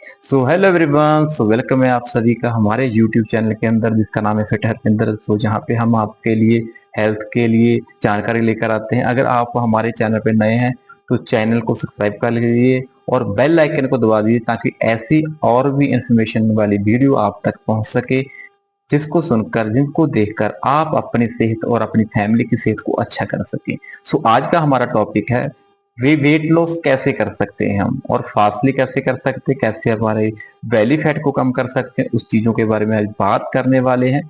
Hello everyone, welcome है आप सभी का हमारे यूट्यूब चैनल के अंदर जिसका नाम है फिट हरपिंदर। जहाँ पे हम आपके लिए हेल्थ के लिए जानकारी लेकर आते हैं। अगर आप हमारे चैनल पे नए हैं तो चैनल को सब्सक्राइब कर लीजिए और बेल आइकन को दबा दीजिए ताकि ऐसी और भी इंफॉर्मेशन वाली वीडियो आप तक पहुंच सके, जिसको सुनकर जिनको देखकर आप अपनी सेहत और अपनी फैमिली की सेहत को अच्छा कर सकें। आज का हमारा टॉपिक है वे वेट लॉस कैसे कर सकते हैं हम, और फास्टली कैसे कर सकते हैं, कैसे हमारे बेली फैट को कम कर सकते हैं, उस चीजों के बारे में आज बात करने वाले हैं।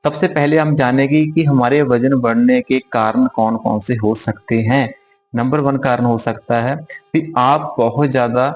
सबसे पहले हम जानेंगे कि हमारे वजन बढ़ने के कारण कौन कौन से हो सकते हैं। नंबर वन कारण हो सकता है कि आप बहुत ज्यादा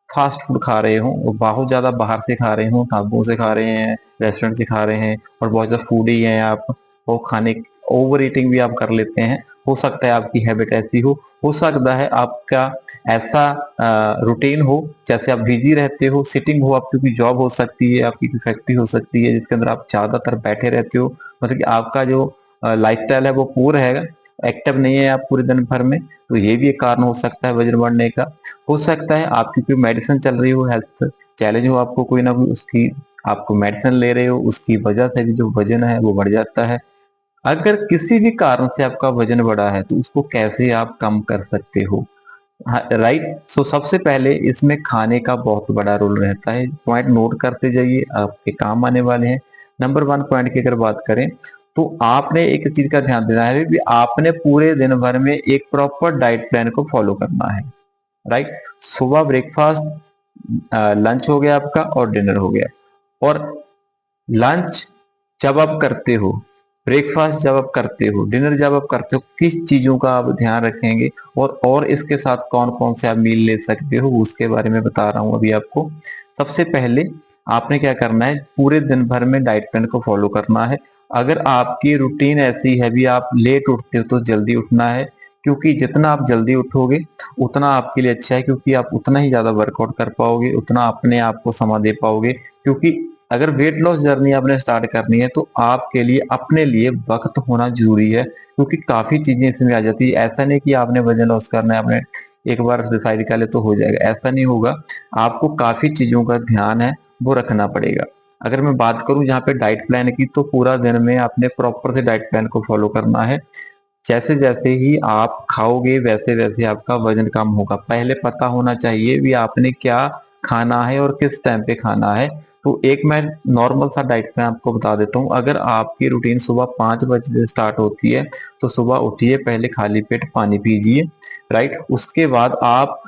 फास्ट फूड खा रहे हो, बहुत ज्यादा बाहर से खा रहे हो, ढाबों से खा रहे हैं, रेस्टोरेंट से खा रहे हैं और बहुत ज्यादा फूडी हैं आप। वो खाने ओवर ईटिंग भी आप कर लेते हैं। हो सकता है आपकी हैबिट ऐसी हो सकता है आपका ऐसा रूटीन हो, जैसे आप बिजी रहते हो, सिटिंग हो, आपकी कोई जॉब हो सकती है, आपकी कोई फैक्ट्री हो सकती है जिसके अंदर आप ज्यादातर बैठे रहते हो। मतलब कि आपका जो लाइफस्टाइल है वो पूरा है, एक्टिव नहीं है आप पूरे दिन भर में। तो ये भी एक कारण हो सकता है वजन बढ़ने का। हो सकता है आपकी कोई मेडिसिन चल रही हो, हेल्थ चैलेंज हो आपको कोई ना कोई, उसकी आपको मेडिसिन ले रहे हो, उसकी वजह से भी जो वजन है वो बढ़ जाता है। अगर किसी भी कारण से आपका वजन बढ़ा है तो उसको कैसे आप कम कर सकते हो। हाँ, राइट। सबसे पहले इसमें खाने का बहुत बड़ा रोल रहता है। पॉइंट नोट करते जाइए, आपके काम आने वाले हैं। नंबर वन पॉइंट की अगर बात करें तो आपने एक चीज का ध्यान देना है कि आपने पूरे दिन भर में एक प्रॉपर डाइट प्लान को फॉलो करना है। राइट। सुबह ब्रेकफास्ट, लंच हो गया आपका और डिनर हो गया। और लंच जब आप करते हो, ब्रेकफास्ट जब आप करते हो, डिनर जब आप करते हो, किस चीजों का आप ध्यान रखेंगे और इसके साथ कौन कौन से आप मील ले सकते हो उसके बारे में बता रहा हूं अभी आपको। सबसे पहले आपने क्या करना है, पूरे दिन भर में डाइट प्लान को फॉलो करना है। अगर आपकी रूटीन ऐसी है भी आप लेट उठते हो तो जल्दी उठना है, क्योंकि जितना आप जल्दी उठोगे उतना आपके लिए अच्छा है, क्योंकि आप उतना ही ज्यादा वर्कआउट कर पाओगे, उतना अपने आप को समय दे पाओगे। क्योंकि अगर वेट लॉस जर्नी आपने स्टार्ट करनी है तो आपके लिए अपने लिए वक्त होना जरूरी है, क्योंकि काफी चीजें इसमें आ जाती है। ऐसा नहीं कि आपने वजन लॉस करना है, आपने एक बार डिसाइड कर ले तो हो जाएगा, ऐसा नहीं होगा। आपको काफी चीजों का ध्यान है वो रखना पड़ेगा। अगर मैं बात करूं यहाँ पे डाइट प्लान की, तो पूरा दिन में आपने प्रॉपर से डाइट प्लान को फॉलो करना है। जैसे जैसे ही आप खाओगे वैसे वैसे आपका वजन कम होगा। पहले पता होना चाहिए भी आपने क्या खाना है और किस टाइम पे खाना है। तो एक मैं नॉर्मल सा डाइट प्लान आपको बता देता हूँ। अगर आपकी रूटीन सुबह 5 बजे से स्टार्ट होती है तो सुबह उठिए, पहले खाली पेट पानी पीजिए। राइट। उसके बाद आप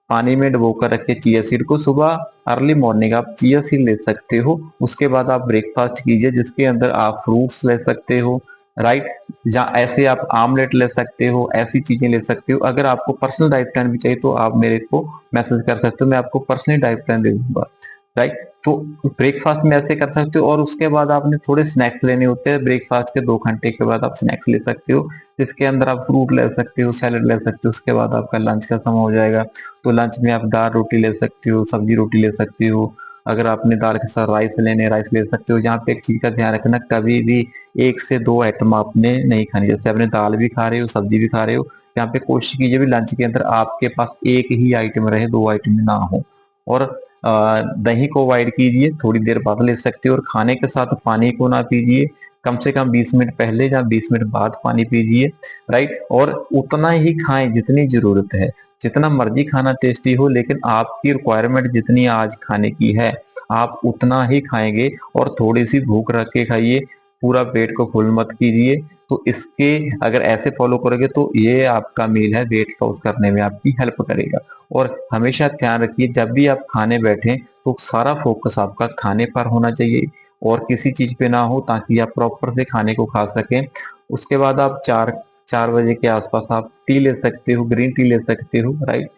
पानी में डुबो कर रखे चिया सीड को, सुबह अर्ली मॉर्निंग आप चिया सीड ले सकते हो। उसके बाद आप ब्रेकफास्ट कीजिए जिसके अंदर आप फ्रूट्स ले सकते हो। राइट। जहाँ ऐसे आप आमलेट ले सकते हो, ऐसी चीजें ले सकते हो। अगर आपको पर्सनल डाइट प्लान भी चाहिए तो आप मेरे को मैसेज कर सकते हो, मैं आपको पर्सनल डाइट प्लान दे दूंगा। राइट। तो ब्रेकफास्ट में ऐसे कर सकते हो, और उसके बाद आपने थोड़े स्नैक्स लेने होते हैं। ब्रेकफास्ट के 2 घंटे के बाद आप स्नैक्स ले सकते हो, जिसके अंदर आप फ्रूट ले सकते हो, सैलेड ले सकते हो। उसके बाद आपका लंच का समय हो जाएगा, तो लंच में आप दाल रोटी ले सकते हो, सब्जी रोटी ले सकते हो। अगर आपने दाल के साथ राइस लेने, राइस ले सकते हो। जहाँ पे एक चीज का ध्यान रखना, कभी भी 1 से 2 आइटम आपने नहीं खानी। जैसे आपने दाल भी खा रहे हो, सब्जी भी खा रहे हो, यहाँ पे कोशिश कीजिए भी लंच के अंदर आपके पास एक ही आइटम रहे, 2 आइटम ना हो। और दही को अवॉइड कीजिए, थोड़ी देर बाद ले सकते हो। और खाने के साथ पानी को ना पीजिए, कम से कम 20 मिनट पहले या 20 मिनट बाद पानी पीजिए। राइट। और उतना ही खाएं जितनी जरूरत है। जितना मर्जी खाना टेस्टी हो, लेकिन आपकी रिक्वायरमेंट जितनी आज खाने की है आप उतना ही खाएंगे। और थोड़ी सी भूख रख के खाइए, पूरा पेट को फुल मत कीजिए। तो इसके अगर ऐसे फॉलो करोगे तो ये आपका मील है वेट लॉस करने में आपकी हेल्प करेगा। और हमेशा ध्यान रखिए, जब भी आप खाने बैठे तो सारा फोकस आपका खाने पर होना चाहिए और किसी चीज पे ना हो, ताकि आप प्रॉपर से खाने को खा सकें। उसके बाद आप 4 4 बजे के आसपास आप टी ले सकते हो, ग्रीन टी ले सकते हो। राइट।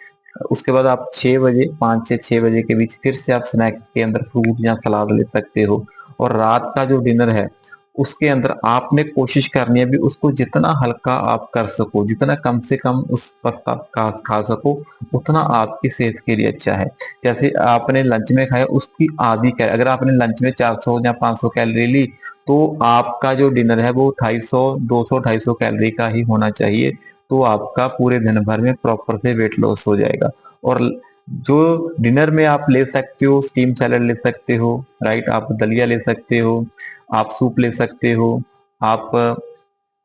उसके बाद आप 6 बजे, 5 से 6 बजे के बीच फिर से आप स्नैक के अंदर फ्रूट या सलाद ले सकते हो। और रात का जो डिनर है उसके अंदर आपने कोशिश करनी है भी उसको जितना हल्का आप कर सको, जितना कम से कम उस वक्त आप खा सको, उतना आपकी सेहत के लिए अच्छा है। जैसे आपने लंच में खाया उसकी आधी कैलोरी, अगर आपने लंच में 400 या 500 कैलोरी ली, तो आपका जो डिनर है वो 250, 200 250 कैलोरी का ही होना चाहिए। तो आपका पूरे दिन भर में प्रॉपर से वेट लॉस हो जाएगा। और जो डिनर में आप ले सकते हो, स्टीम सैलड ले सकते हो, राइट, आप दलिया ले सकते हो, आप सूप ले सकते हो, आप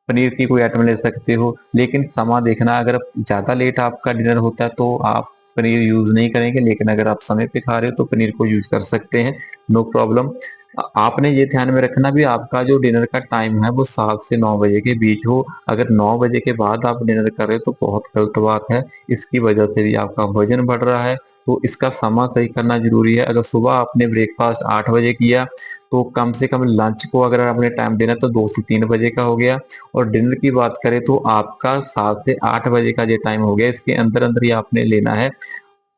पनीर की कोई आइटम ले सकते हो। लेकिन समा देखना, अगर ज्यादा लेट आपका डिनर होता है तो आप पनीर यूज नहीं करेंगे, लेकिन अगर आप समय पे खा रहे हो तो पनीर को यूज कर सकते हैं, नो प्रॉब्लम। आपने ये ध्यान में रखना भी, आपका जो डिनर का टाइम है वो 7 से 9 बजे के बीच हो। अगर 9 बजे के बाद आप डिनर कर रहे हो तो बहुत गलत बात है। इसकी वजह से भी आपका वजन बढ़ रहा है, तो इसका समय सही करना जरूरी है। अगर सुबह आपने ब्रेकफास्ट 8 बजे किया तो कम से कम लंच को अगर आपने टाइम देना है तो 2 से 3 बजे का हो गया। और डिनर की बात करें तो आपका 7 से 8 बजे का जो टाइम हो गया, इसके अंदर अंदर ही आपने लेना है।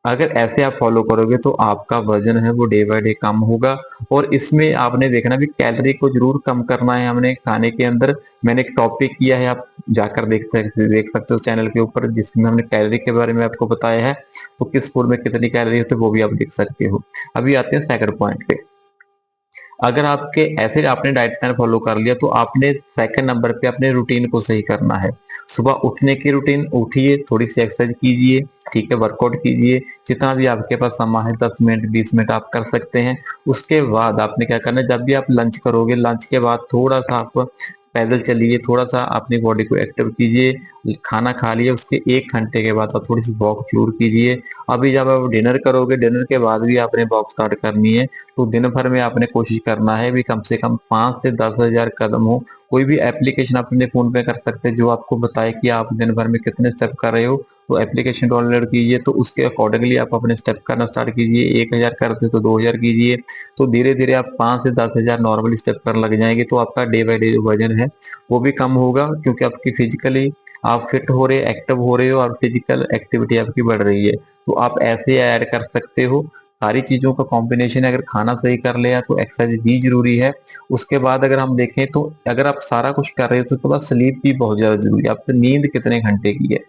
अगर ऐसे आप फॉलो करोगे तो आपका वजन है वो डे बाय डे कम होगा। और इसमें आपने देखना भी, कैलोरी को जरूर कम करना है हमने खाने के अंदर। मैंने एक टॉपिक किया है, आप जाकर देख सकते हो चैनल के ऊपर, जिसमें हमने कैलोरी के बारे में आपको बताया है। तो किस फूड में कितनी कैलोरी होती है वो भी आप देख सकते हो। अभी आते हैं सेकंड पॉइंट पे। अगर आपके ऐसे आपने डाइट प्लान फॉलो कर लिया तो आपने सेकंड नंबर पे अपने रूटीन को सही करना है। सुबह उठने की रूटीन, उठिए, थोड़ी सी एक्सरसाइज कीजिए, ठीक है, वर्कआउट कीजिए, जितना भी आपके पास समय है, 10 मिनट 20 मिनट आप कर सकते हैं। उसके बाद आपने क्या करना है, जब भी आप लंच करोगे, लंच के बाद थोड़ा सा आप पैदल चलिए, थोड़ा सा अपनी बॉडी को एक्टिव कीजिए। खाना खा लिए उसके 1 घंटे के बाद आप थोड़ी सी वॉक जरूर कीजिए। अभी जब आप डिनर करोगे, डिनर के बाद भी आपने वॉक स्टार्ट करनी है। तो दिन भर में आपने कोशिश करना है भी कम से कम 5 से 10 हजार कदम हो। कोई भी एप्लीकेशन आप अपने फोन पे कर सकते हैं जो आपको बताए कि आप दिन भर में कितने स्टेप कर रहे हो। तो एप्लीकेशन डाउनलोड कीजिए, तो उसके अकॉर्डिंगली आप अपने स्टेप करना स्टार्ट कीजिए। 1 हजार करते तो 2 हजार कीजिए। तो धीरे धीरे आप 5 से 10 हजार नॉर्मली स्टेप कर लग जाएंगे, तो आपका डे बाय डे जो वजन है वो भी कम होगा, क्योंकि आपकी फिजिकली आप फिट हो रहे, एक्टिव हो रहे हो, और फिजिकल एक्टिविटी आपकी बढ़ रही है। तो आप ऐसे ऐड कर सकते हो। सारी चीजों का कॉम्बिनेशन, अगर खाना सही कर लिया तो एक्सरसाइज भी जरूरी है। उसके बाद अगर हम देखें तो अगर आप सारा कुछ कर रहे हो तो उसके बाद स्लीप भी बहुत ज्यादा जरूरी है। आपकी नींद कितने घंटे की है?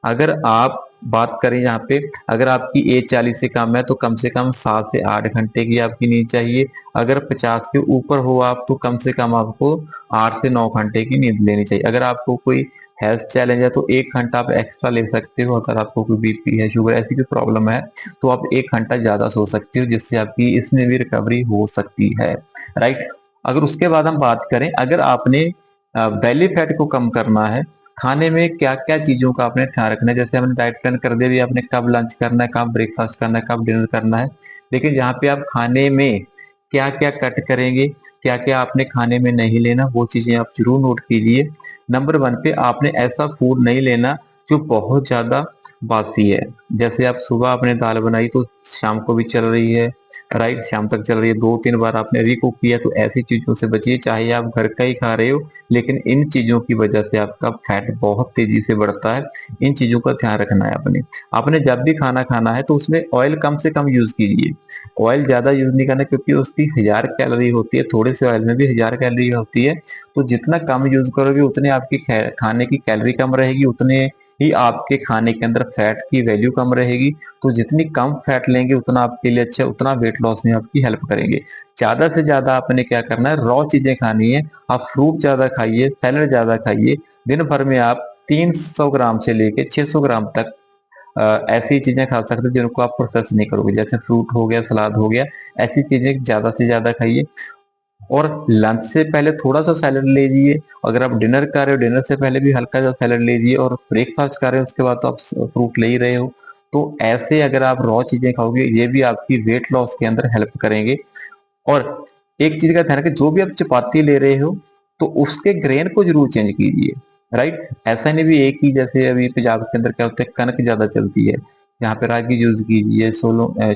अगर आप बात करें यहाँ पे, अगर आपकी एज 40 से कम है तो कम से कम 7 से 8 घंटे की आपकी नींद चाहिए। अगर 50 के ऊपर हो आप तो कम से कम आपको 8 से 9 घंटे की नींद लेनी चाहिए। अगर आपको कोई हेल्थ चैलेंज है तो 1 घंटा आप एक्स्ट्रा ले सकते हो। अगर आपको कोई बीपी है, शुगर, ऐसी कोई प्रॉब्लम है तो आप 1 घंटा ज्यादा सो सकते हो, जिससे आपकी इसमें भी रिकवरी हो सकती है, राइट। अगर उसके बाद हम बात करें, अगर आपने बेली फैट को कम करना है, खाने में क्या क्या चीजों का आपने ध्यान रखना है। जैसे हमने डाइट प्लान कर दिया भी, आपने कब लंच करना है, कब ब्रेकफास्ट करना है, कब डिनर करना है। लेकिन यहाँ पे आप खाने में क्या क्या कट करेंगे, क्या क्या आपने खाने में नहीं लेना, वो चीजें आप जरूर नोट कीजिए। नंबर 1 पे आपने ऐसा फूड नहीं लेना जो बहुत ज्यादा बासी है। जैसे आप सुबह आपने दाल बनाई तो शाम को भी चल रही है, राइट, शाम तक चल रही है, 2-3 बार आपने रिकुक किया, तो ऐसी चीजों से बचिए। चाहे आप घर का ही खा रहे हो, लेकिन इन चीजों की वजह से आपका फैट बहुत तेजी से बढ़ता है। इन चीजों का ध्यान रखना है आपने। आपने जब भी खाना खाना है तो उसमें ऑयल कम से कम यूज कीजिए। ऑयल ज्यादा यूज नहीं करना, क्योंकि उसकी 1000 कैलोरी होती है, थोड़े से ऑयल में भी 1000 कैलोरी होती है। तो जितना कम यूज करोगे उतने आपकी खाने की कैलोरी कम रहेगी, उतने ही आपके खाने के अंदर फैट की वैल्यू कम रहेगी। तो जितनी कम फैट लेंगे उतना आपके लिए अच्छा, उतना वेट लॉस में आपकी हेल्प करेंगे। ज्यादा से ज्यादा आपने क्या करना है, रॉ चीजें खानी है। आप फ्रूट ज्यादा खाइए, सैलड ज्यादा खाइए। दिन भर में आप 300 ग्राम से लेके 600 ग्राम तक ऐसी चीजें खा सकते हैं जिनको आप प्रोसेस नहीं करोगे, जैसे फ्रूट हो गया, सलाद हो गया। ऐसी चीजें ज्यादा से ज्यादा खाइए। और लंच से पहले थोड़ा सा सैलड लीजिए। अगर आप डिनर कर रहे हो, डिनर से पहले भी हल्का सा सैलड लीजिए। और ब्रेकफास्ट कर रहे हो उसके बाद तो आप फ्रूट ले ही रहे हो। तो ऐसे अगर आप रॉ चीजें खाओगे, ये भी आपकी वेट लॉस के अंदर हेल्प करेंगे। और एक चीज का ध्यान रखें, जो भी आप चपाती ले रहे हो तो उसके ग्रेन को जरूर चेंज कीजिए, राइट। ऐसा नहीं भी एक ही, जैसे अभी पंजाब के अंदर क्या होता है, कनक ज्यादा चलती है, यहाँ पे रागी यूज कीजिए,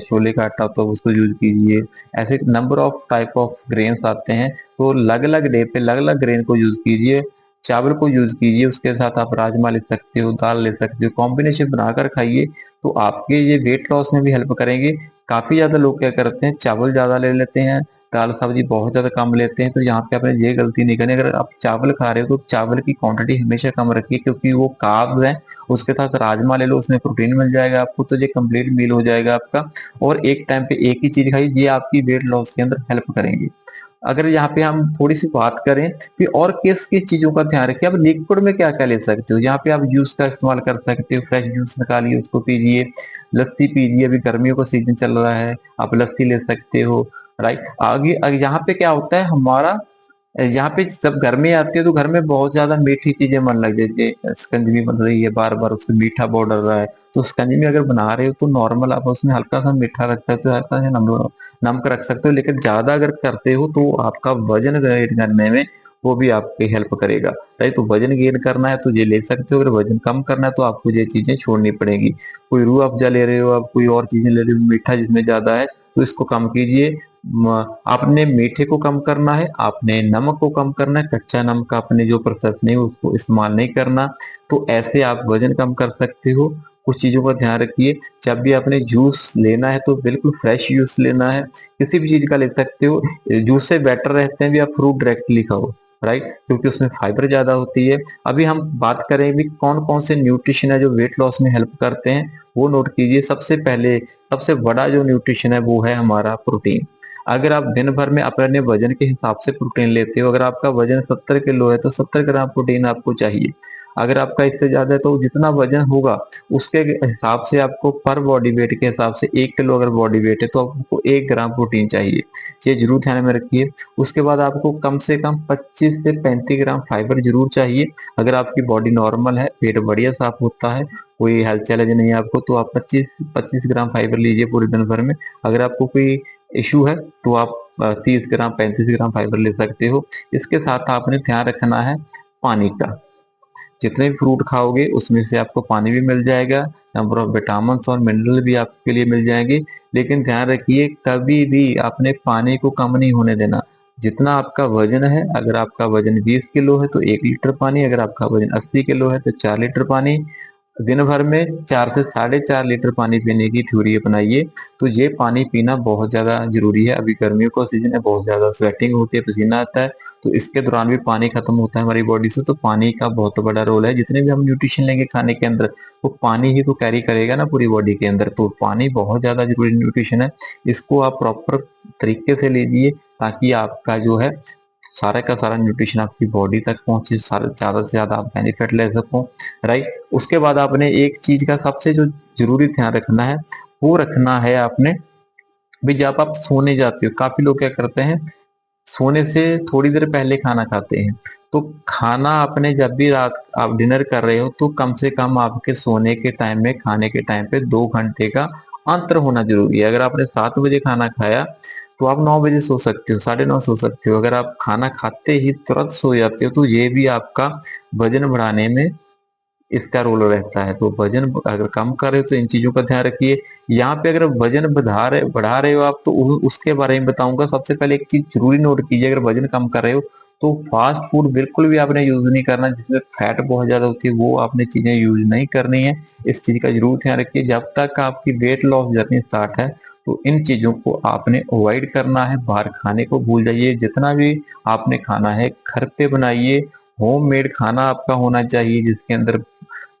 छोले का आटा तो उसको यूज कीजिए। ऐसे number of type of grains आते हैं, तो अलग अलग डे पे अलग अलग ग्रेन को यूज कीजिए। चावल को यूज कीजिए, उसके साथ आप राजमा ले सकते हो, दाल ले सकते हो, कॉम्बिनेशन बनाकर खाइए। तो आपके ये वेट लॉस में भी हेल्प करेंगे। काफी ज्यादा लोग क्या करते हैं, चावल ज्यादा ले लेते हैं, दाल सब्जी बहुत ज्यादा कम लेते हैं, तो यहाँ पे आपने ये गलती नहीं करनी। अगर आप चावल खा रहे हो तो चावल की क्वांटिटी हमेशा कम रखिए, क्योंकि वो कार्ब्स है। उसके साथ राजमा ले लो, उसमें प्रोटीन मिल जाएगा आपको, तो ये कंप्लीट मील हो जाएगा आपका। और एक टाइम पे एक ही चीज खाइए, ये आपकी वेट लॉस के अंदर हेल्प करेंगी। अगर यहाँ पे हम थोड़ी सी बात करें कि और किस किस चीजों का ध्यान रखिए, आप लिक्विड में क्या क्या ले सकते हो, यहाँ पे आप जूस का इस्तेमाल कर सकते हो, फ्रेश जूस निकालिए उसको पीजिए, लस्सी पीजिए, अभी गर्मियों का सीजन चल रहा है, आप लस्सी ले सकते हो। राइट, आगे आगे यहाँ पे क्या होता है हमारा, यहाँ पे जब घर में आती है तो घर में बहुत ज्यादा मीठी चीजें मन लग जाती है, शिकंजी बन रही है बार बार, उसमें मीठा पाउडर रहा है, तो शिकंजी अगर बना रहे हो तो नॉर्मल आप उसमें हल्का सा मीठा रख सकते हो, हल्का सा नमक रख सकते हो, लेकिन ज्यादा अगर करते हो तो आपका वजन गेन करने में वो भी आपकी हेल्प करेगा। राइट, तो वजन गेन करना है तो ये ले सकते हो, अगर वजन कम करना है तो आपको ये चीजें छोड़नी पड़ेगी। कोई रूह अफ़ज़ा ले रहे हो आप, कोई और चीजें ले रहे हो मीठा जिसमें ज्यादा है, तो इसको कम कीजिए। आपने मीठे को कम करना है, आपने नमक को कम करना है, कच्चा नमक आपने जो प्रोसेस नहीं उसको इस्तेमाल नहीं करना। तो ऐसे आप वजन कम कर सकते हो। कुछ चीजों का ध्यान रखिए, जब भी आपने जूस लेना है तो बिल्कुल फ्रेश जूस लेना है, किसी भी चीज का ले सकते हो। जूस से बेटर रहते हैं भी आप फ्रूट डायरेक्टली खाओ। राइट, क्योंकि उसमें फाइबर ज्यादा होती है। अभी हम बात करें भी कौन कौन से न्यूट्रिशन है जो वेट लॉस में हेल्प करते हैं, वो नोट कीजिए। सबसे पहले सबसे बड़ा जो न्यूट्रिशन है वो है हमारा प्रोटीन। अगर आप दिन भर में अपने वजन के हिसाब से प्रोटीन लेते हो, अगर आपका वजन 70 किलो है तो 70 ग्राम प्रोटीन आपको चाहिए। अगर आपका इससे ज्यादा है तो जितना वजन होगा उसके हिसाब से आपको पर बॉडी वेट के हिसाब से 1 किलो अगर बॉडी वेट है तो आपको 1 ग्राम प्रोटीन चाहिए। ये जरूर ध्यान में रखिए। उसके बाद आपको कम से कम 25 से 35 ग्राम फाइबर जरूर चाहिए। अगर आपकी बॉडी नॉर्मल है, पेट बढ़िया साफ होता है, कोई हेल्थ चैलेंज नहीं है आपको, तो आप 25 25 ग्राम फाइबर लीजिए पूरे दिन भर में। अगर आपको कोई इशू है तो आप 30 ग्राम 35 ग्राम फाइबर ले सकते हो। इसके साथ आपने ध्यान रखना है पानी का। जितने भी फ्रूट खाओगे उसमें से आपको पानी भी मिल जाएगा, नंबर ऑफ विटामिन और मिनरल भी आपके लिए मिल जाएंगे। लेकिन ध्यान रखिए कभी भी आपने पानी को कम नहीं होने देना। जितना आपका वजन है, अगर आपका वजन 20 किलो है तो 1 लीटर पानी, अगर आपका वजन 80 किलो है तो 4 लीटर पानी। दिन भर में 4 से 4.5 लीटर पानी पीने की थ्योरी अपनाइए। तो ये पानी पीना बहुत ज्यादा जरूरी है। अभी गर्मियों का सीजन है, बहुत ज्यादा स्वेटिंग होती है, पसीना आता है, तो इसके दौरान भी पानी खत्म होता है हमारी बॉडी से। तो पानी का बहुत बड़ा रोल है। जितने भी हम न्यूट्रिशन लेंगे खाने के अंदर, वो पानी ही तो कैरी करेगा ना पूरी बॉडी के अंदर। तो पानी बहुत ज्यादा जरूरी न्यूट्रिशन है। इसको आप प्रॉपर तरीके से लीजिए, ताकि आपका जो है सारा का सारा न्यूट्रिशन आपकी बॉडी तक पहुंचे, सारा ज्यादा से ज्यादा आप बेनिफिट ले सको। राइट, उसके बाद आपने एक चीज का सबसे जो जरूरी ध्यान रखना है, वो रखना है आपने भी, जब आप सोने जाते हो, काफी लोग क्या करते हैं सोने से थोड़ी देर पहले खाना खाते हैं। तो खाना आपने जब भी रात आप डिनर कर रहे हो तो कम से कम आपके सोने के टाइम में, खाने के टाइम पे 2 घंटे का अंतर होना जरूरी है। अगर आपने 7 बजे खाना खाया तो आप 9 बजे सो सकते हो, 9:30 सो सकते हो। अगर आप खाना खाते ही तुरंत सो जाते हो तो ये भी आपका वजन बढ़ाने में इसका रोल रहता है। तो वजन अगर कम कर रहे हो तो इन चीजों का ध्यान रखिए। यहाँ पे अगर वजन बढ़ा रहे हो आप, तो उसके बारे में बताऊंगा। सबसे पहले एक चीज जरूरी नोट कीजिए, अगर वजन कम कर रहे हो तो फास्ट फूड बिल्कुल भी आपने यूज नहीं करना, जिसमें फैट बहुत ज्यादा होती है, वो आपने चीजें यूज नहीं करनी है। इस चीज का जरूर ध्यान रखिए। जब तक आपकी वेट लॉस जर्नी स्टार्ट है तो इन चीजों को आपने अवॉइड करना है। बाहर खाने को भूल जाइए। जितना भी आपने खाना है घर पे बनाइए। होममेड खाना आपका होना चाहिए, जिसके अंदर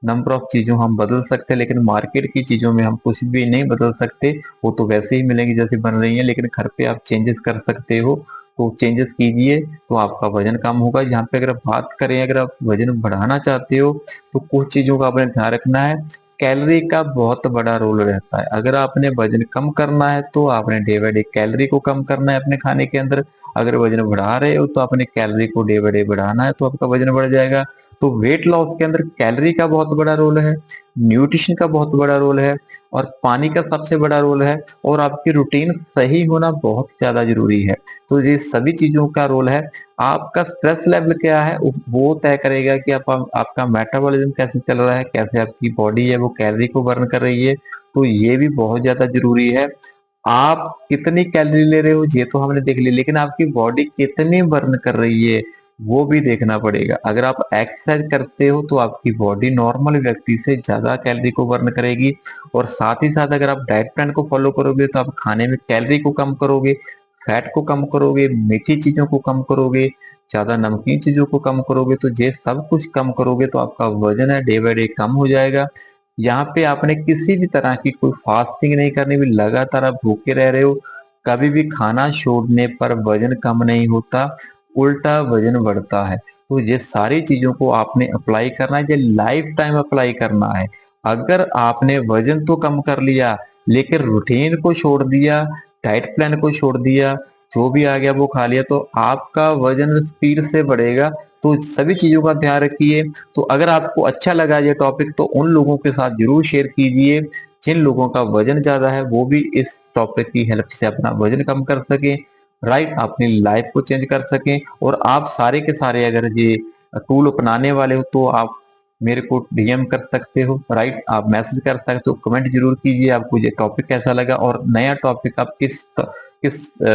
नंबर ऑफ चीजों हम बदल सकते हैं, लेकिन मार्केट की चीजों में हम कुछ भी नहीं बदल सकते। वो तो वैसे ही मिलेंगी जैसे बन रही है, लेकिन घर पे आप चेंजेस कर सकते हो। तो चेंजेस कीजिए तो आपका वजन कम होगा। यहाँ पे अगर बात करें, अगर आप वजन बढ़ाना चाहते हो तो कुछ चीजों का आपने ध्यान रखना है। कैलोरी का बहुत बड़ा रोल रहता है। अगर आपने वजन कम करना है तो आपने डे बाय डे कैलोरी को कम करना है अपने खाने के अंदर। अगर वजन बढ़ा रहे हो तो आपने कैलोरी को डे बाय डे बढ़ाना है, तो आपका वजन बढ़ जाएगा। तो वेट लॉस के अंदर कैलोरी का बहुत बड़ा रोल है, न्यूट्रिशन का बहुत बड़ा रोल है, और पानी का सबसे बड़ा रोल है, और आपकी रूटीन सही होना बहुत ज्यादा जरूरी है। तो ये सभी चीजों का रोल है। आपका स्ट्रेस लेवल क्या है वो तय करेगा कि आपका मेटाबॉलिज्म कैसे चल रहा है, कैसे आपकी बॉडी है वो कैलोरी को बर्न कर रही है। तो ये भी बहुत ज्यादा जरूरी है। आप कितनी कैलोरी ले रहे हो ये तो हमने देख लिया, लेकिन आपकी बॉडी कितनी बर्न कर रही है वो भी देखना पड़ेगा। अगर आप एक्सरसाइज करते हो तो आपकी बॉडी नॉर्मल व्यक्ति से ज्यादा कैलोरी को बर्न करेगी, और साथ ही साथ अगर आप डाइट प्लान को फॉलो करोगे तो आप खाने में कैलोरी को कम करोगे। फैट को कम करोगे, मीठी चीजों को कम करोगे, ज्यादा नमकीन चीजों को कम करोगे, तो ये सब कुछ कम करोगे तो आपका वजन है डे बाय डे कम हो जाएगा। यहाँ पे आपने किसी भी तरह की कोई फास्टिंग नहीं करनी भी, लगातार आप भूखे रह रहे हो, कभी भी खाना छोड़ने पर वजन कम नहीं होता, उल्टा वजन बढ़ता है। तो ये सारी चीजों को आपने अप्लाई करना है, ये लाइफ टाइम अप्लाई करना है। अगर आपने वजन तो कम कर लिया लेकिन रूटीन को छोड़ दिया, डाइट प्लान को छोड़ दिया, जो भी आ गया वो खा लिया, तो आपका वजन स्पीड से बढ़ेगा। तो सभी चीजों का ध्यान रखिए। तो अगर आपको अच्छा लगा ये टॉपिक तो उन लोगों के साथ जरूर शेयर कीजिए जिन लोगों का वजन ज्यादा है, वो भी इस टॉपिक की हेल्प से अपना वजन कम कर सके, राइट, अपनी लाइफ को चेंज कर सके। और आप सारे के सारे अगर ये टूल अपनाने वाले हो तो आप मेरे को डीएम कर सकते हो, राइट, आप मैसेज कर सकते हो, कमेंट जरूर कीजिए आपको ये टॉपिक कैसा लगा और नया टॉपिक आप किस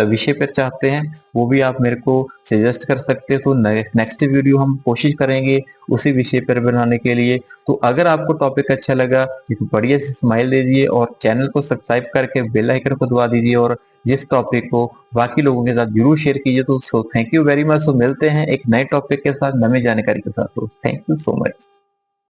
विषय पर चाहते हैं वो भी आप मेरे को सजेस्ट कर सकते हो। तो नेक्स्ट वीडियो हम कोशिश करेंगे उसी विषय पर बनाने के लिए। तो अगर आपको टॉपिक अच्छा लगा एक बढ़िया से स्माइल दीजिए और चैनल को सब्सक्राइब करके बेल आइकन को दबा दीजिए और जिस टॉपिक को बाकी लोगों के साथ जरूर शेयर कीजिए। तो थैंक यू वेरी मच। तो मिलते हैं एक नए टॉपिक के साथ, नई जानकारी के साथ। तो थैंक यू सो मच।